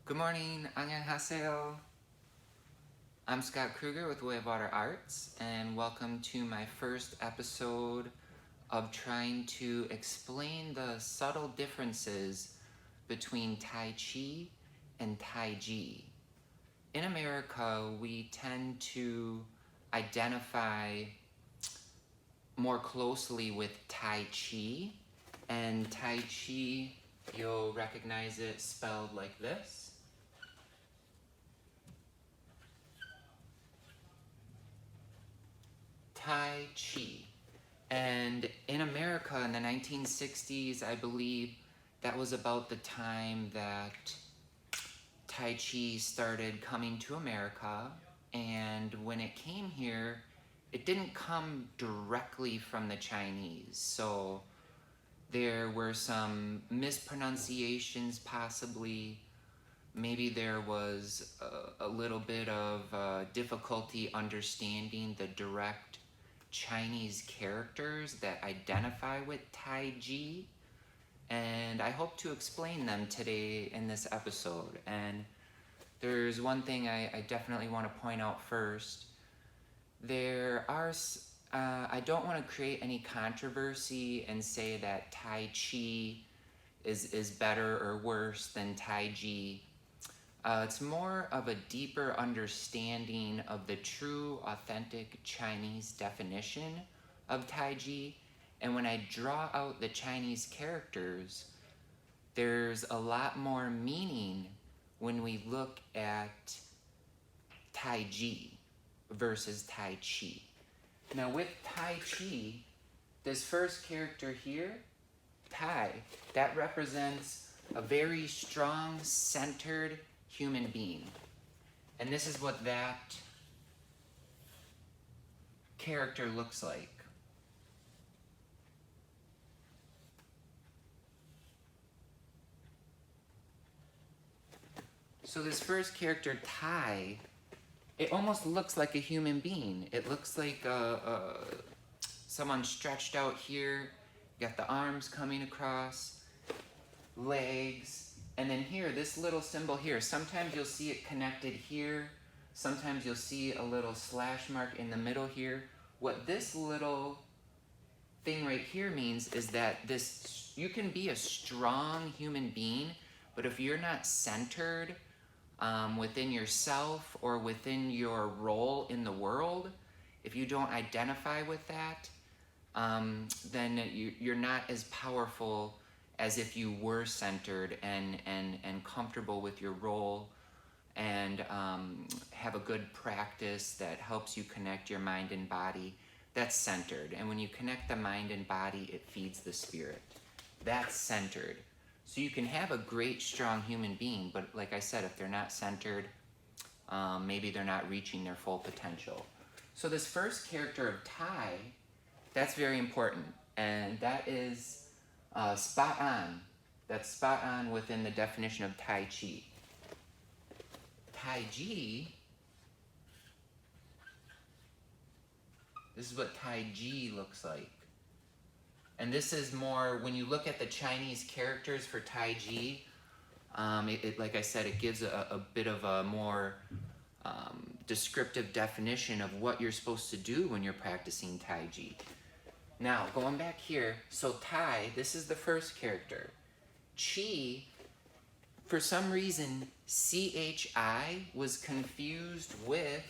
Good morning, 안녕하세요. I'm Scott Krueger with Way of Water Arts, and welcome to my first episode of trying to explain the subtle differences between TaiJi and TaiJi. In America, we tend to identify more closely with Tai Chi, and Tai Chi, you'll recognize it spelled like this. Tai Chi. And in America in the 1960s, I believe that was about the time that Tai Chi started coming to America. And when it came here, it didn't come directly from the Chinese. So there were some mispronunciations possibly. Maybe there was a little bit of difficulty understanding the direct Chinese characters that identify with TaiJi, and I hope to explain them today in this episode. And there's one thing I definitely want to point out first. There are, I don't want to create any controversy and say that Tai Chi is better or worse than TaiJi. It's more of a deeper understanding of the true, authentic Chinese definition of TaiJi. And when I draw out the Chinese characters, there's a lot more meaning when we look at TaiJi versus Tai Chi. Now with Tai Chi, this first character here, Tai, that represents a very strong, centered human being. And this is what that character looks like. So this first character, Tai, it almost looks like a human being. It looks like someone stretched out here. You got the arms coming across, legs, and then here, this little symbol here, sometimes you'll see it connected here, sometimes you'll see a little slash mark in the middle here. What this little thing right here means is that you can be a strong human being, but if you're not centered within yourself or within your role in the world, if you don't identify with that, then you're not as powerful as if you were centered and comfortable with your role and have a good practice that helps you connect your mind and body. That's centered. And when you connect the mind and body, it feeds the spirit. That's centered. So you can have a great, strong human being, but like I said, if they're not centered, maybe they're not reaching their full potential. So this first character of Tai, that's very important. And that is spot on. That's spot on within the definition of Tai Chi. TaiJi, this is what TaiJi looks like. And this is more, when you look at the Chinese characters for TaiJi, like I said, it gives a bit of a more descriptive definition of what you're supposed to do when you're practicing TaiJi. Now, going back here, so Tai, this is the first character. Chi, for some reason, CHI was confused with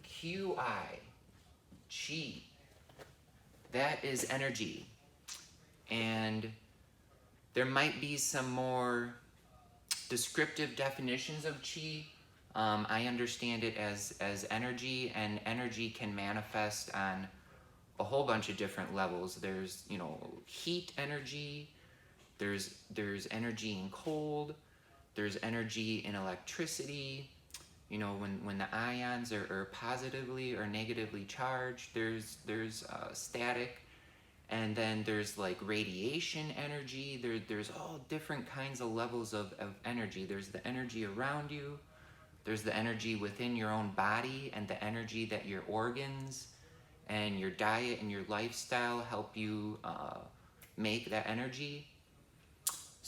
QI. Chi. That is energy. And there might be some more descriptive definitions of Chi. I understand it as energy, and energy can manifest on a whole bunch of different levels. There's, heat energy, there's energy in cold, there's energy in electricity. When the ions are positively or negatively charged, there's static, and then there's like radiation energy. There's all different kinds of levels of energy. There's the energy around you, there's the energy within your own body, and the energy that your organs and your diet and your lifestyle help you make that energy.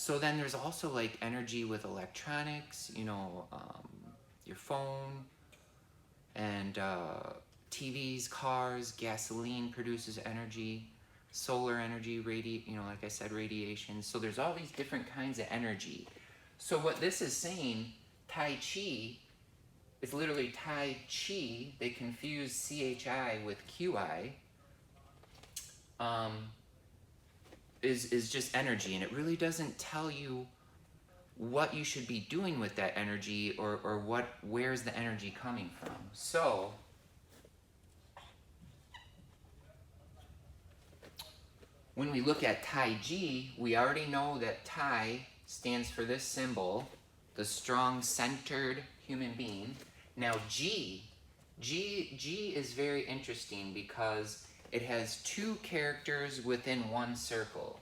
So then there's also like energy with electronics, you know, your phone, and TVs, cars, gasoline produces energy, solar energy, you know, like I said, radiation. So there's all these different kinds of energy. So what this is saying, Tai Chi, is literally Tai Chi. They confuse CHI with QI. Is just energy, and it really doesn't tell you what you should be doing with that energy, or where's the energy coming from. So when we look at TaiJi, we already know that Tai stands for this symbol, the strong centered human being. Now Ji is very interesting because it has two characters within one circle.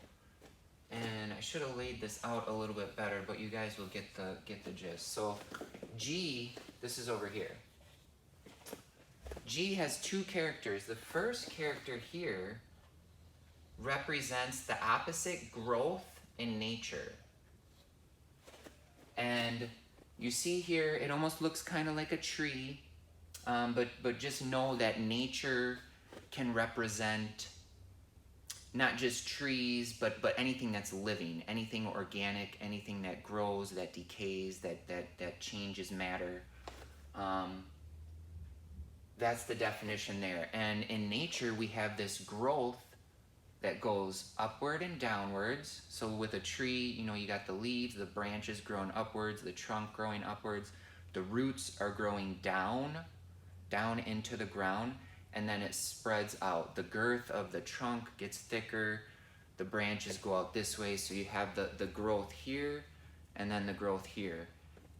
And I should have laid this out a little bit better, but you guys will get the gist. So Ji, this is over here. Ji has two characters. The first character here represents the opposite, growth in nature. And you see here, it almost looks kind of like a tree, but just know that nature can represent not just trees, but anything that's living, anything organic, anything that grows, that decays, that changes matter. That's the definition there. And in nature, we have this growth that goes upward and downwards. So with a tree, you know, you got the leaves, the branches growing upwards, the trunk growing upwards, the roots are growing down into the ground, and then it spreads out. The girth of the trunk gets thicker, the branches go out this way, so you have the growth here, and then the growth here.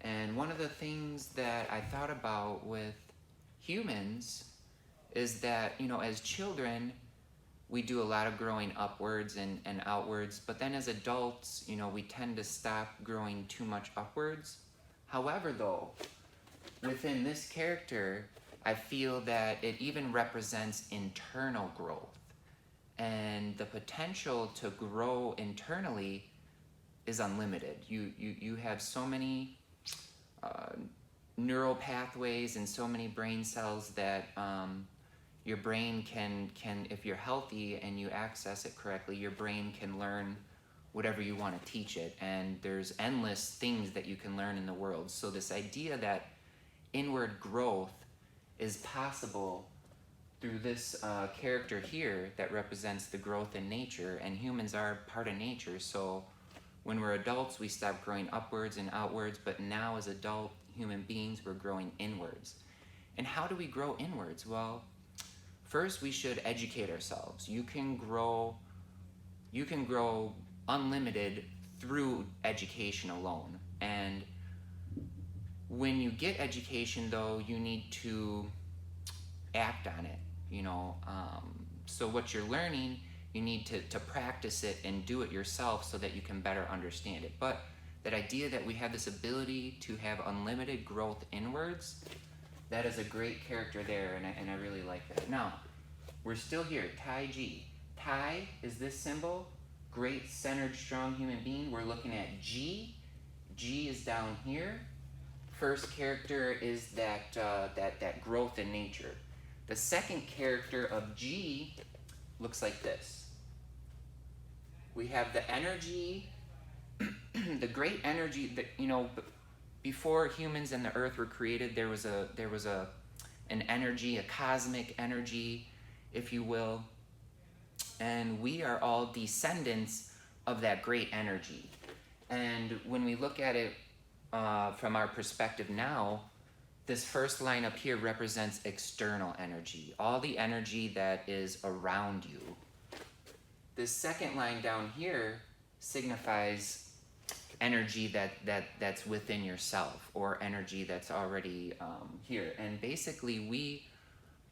And one of the things that I thought about with humans is that, you know, as children, we do a lot of growing upwards and outwards, but then as adults, you know, we tend to stop growing too much upwards. However, though, within this character, I feel that it even represents internal growth. And the potential to grow internally is unlimited. You have so many neural pathways and so many brain cells that your brain can, if you're healthy and you access it correctly, your brain can learn whatever you want to teach it. And there's endless things that you can learn in the world. So this idea that inward growth is possible through this character here that represents the growth in nature, and humans are part of nature. So when we're adults, we stop growing upwards and outwards, but now as adult human beings, we're growing inwards. And how do we grow inwards? Well, first we should educate ourselves. You can grow unlimited through education alone. And when you get education, though, you need to act on it, you know. So what you're learning, you need to practice it and do it yourself so that you can better understand it. But that idea that we have this ability to have unlimited growth inwards, that is a great character there, and I really like that. Now, we're still here, TaiJi. Tai is this symbol, great, centered, strong human being. We're looking at Ji. Ji is down here. First character is that growth in nature. The second character of Ji looks like this. We have the energy, the great energy that, you know, before humans and the earth were created, there was an energy, a cosmic energy, if you will, and we are all descendants of that great energy. And when we look at it from our perspective now, this first line up here represents external energy, all the energy that is around you. This second line down here signifies energy that's within yourself, or energy that's already here. And basically, we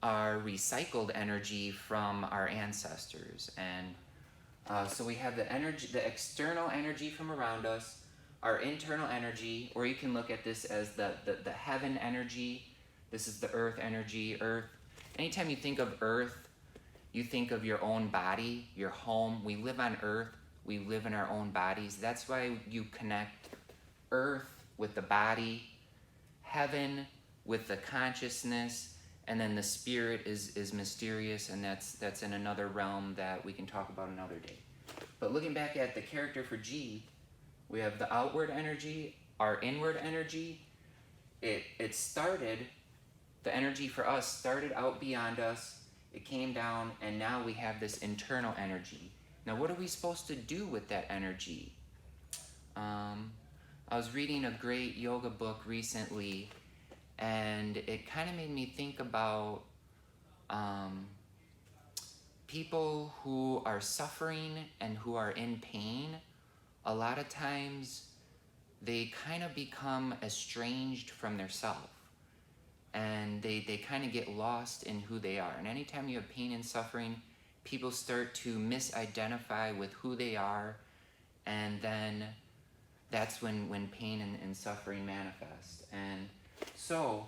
are recycled energy from our ancestors. And so we have the energy, the external energy from around us, our internal energy, or you can look at this as the heaven energy. This is the earth energy. Earth. Anytime you think of earth, you think of your own body, your home. We live on earth. We live in our own bodies. That's why you connect earth with the body, heaven with the consciousness, and then the spirit is mysterious, and that's in another realm that we can talk about another day. But looking back at the character for Ji, we have the outward energy, our inward energy. It started, the energy for us started out beyond us, it came down, and now we have this internal energy. Now what are we supposed to do with that energy? I was reading a great yoga book recently, and it kind of made me think about people who are suffering and who are in pain. A lot of times they kind of become estranged from their self, and they kind of get lost in who they are. And anytime you have pain and suffering, people start to misidentify with who they are, and then that's when pain and suffering manifest. And so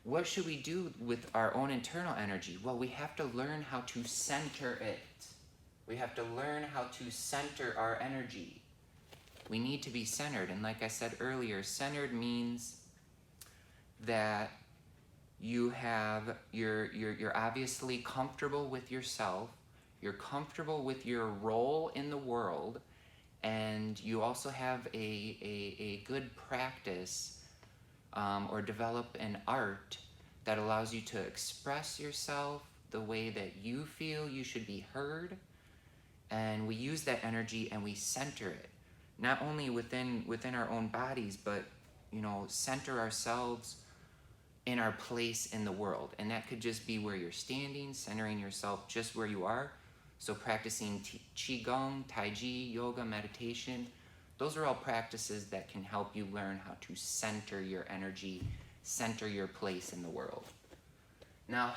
what should we do with our own internal energy? Well, we have to learn how to center it. We have to learn how to center our energy. We need to be centered. And like I said earlier, centered means that you're obviously comfortable with yourself, you're comfortable with your role in the world, and you also have a good practice or develop an art that allows you to express yourself the way that you feel you should be heard. And we use that energy and we center it, not only within our own bodies, but center ourselves in our place in the world. And that could just be where you're standing, centering yourself just where you are. So practicing Qigong, TaiJi, yoga, meditation, those are all practices that can help you learn how to center your energy, center your place in the world. Now,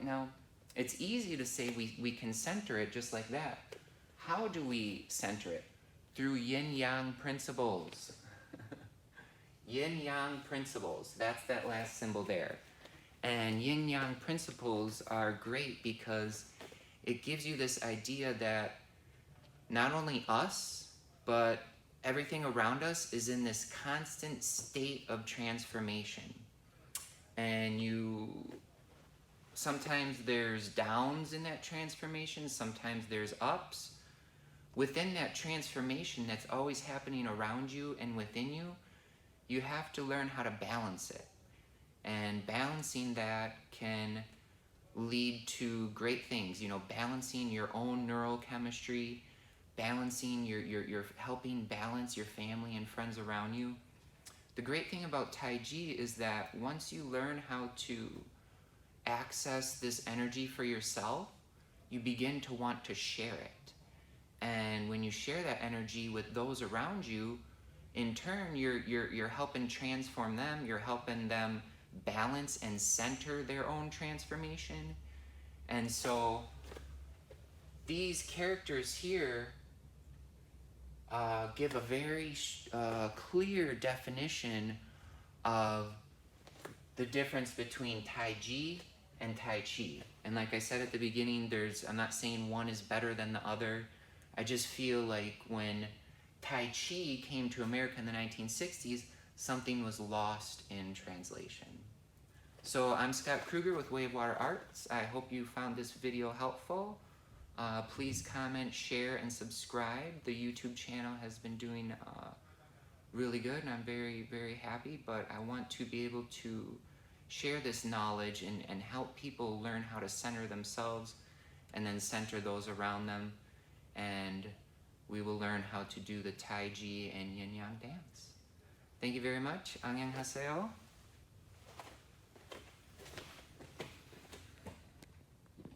now it's easy to say we can center it just like that. How do we center it? Through yin-yang principles. Yin-yang principles, that's that last symbol there. And yin-yang principles are great because it gives you this idea that not only us, but everything around us is in this constant state of transformation. And sometimes there's downs in that transformation, sometimes there's ups. Within that transformation that's always happening around you and within you, you have to learn how to balance it. And balancing that can lead to great things, balancing your own neurochemistry, balancing you're helping balance your family and friends around you. The great thing about TaiJi is that once you learn how to access this energy for yourself, you begin to want to share it. And when you share that energy with those around you, in turn, you're helping transform them, you're helping them balance and center their own transformation. And so these characters here give a very clear definition of the difference between TaiJi and Tai Chi. And like I said at the beginning, I'm not saying one is better than the other. I just feel like when Tai Chi came to America in the 1960s, something was lost in translation. So I'm Scott Krueger with Way of Water Arts. I hope you found this video helpful. Please comment, share, and subscribe. The YouTube channel has been doing really good, and I'm very, very happy, but I want to be able to share this knowledge and help people learn how to center themselves and then center those around them. And we will learn how to do the TaiJi and Yin Yang dance. Thank you very much. Annyeonghaseyo.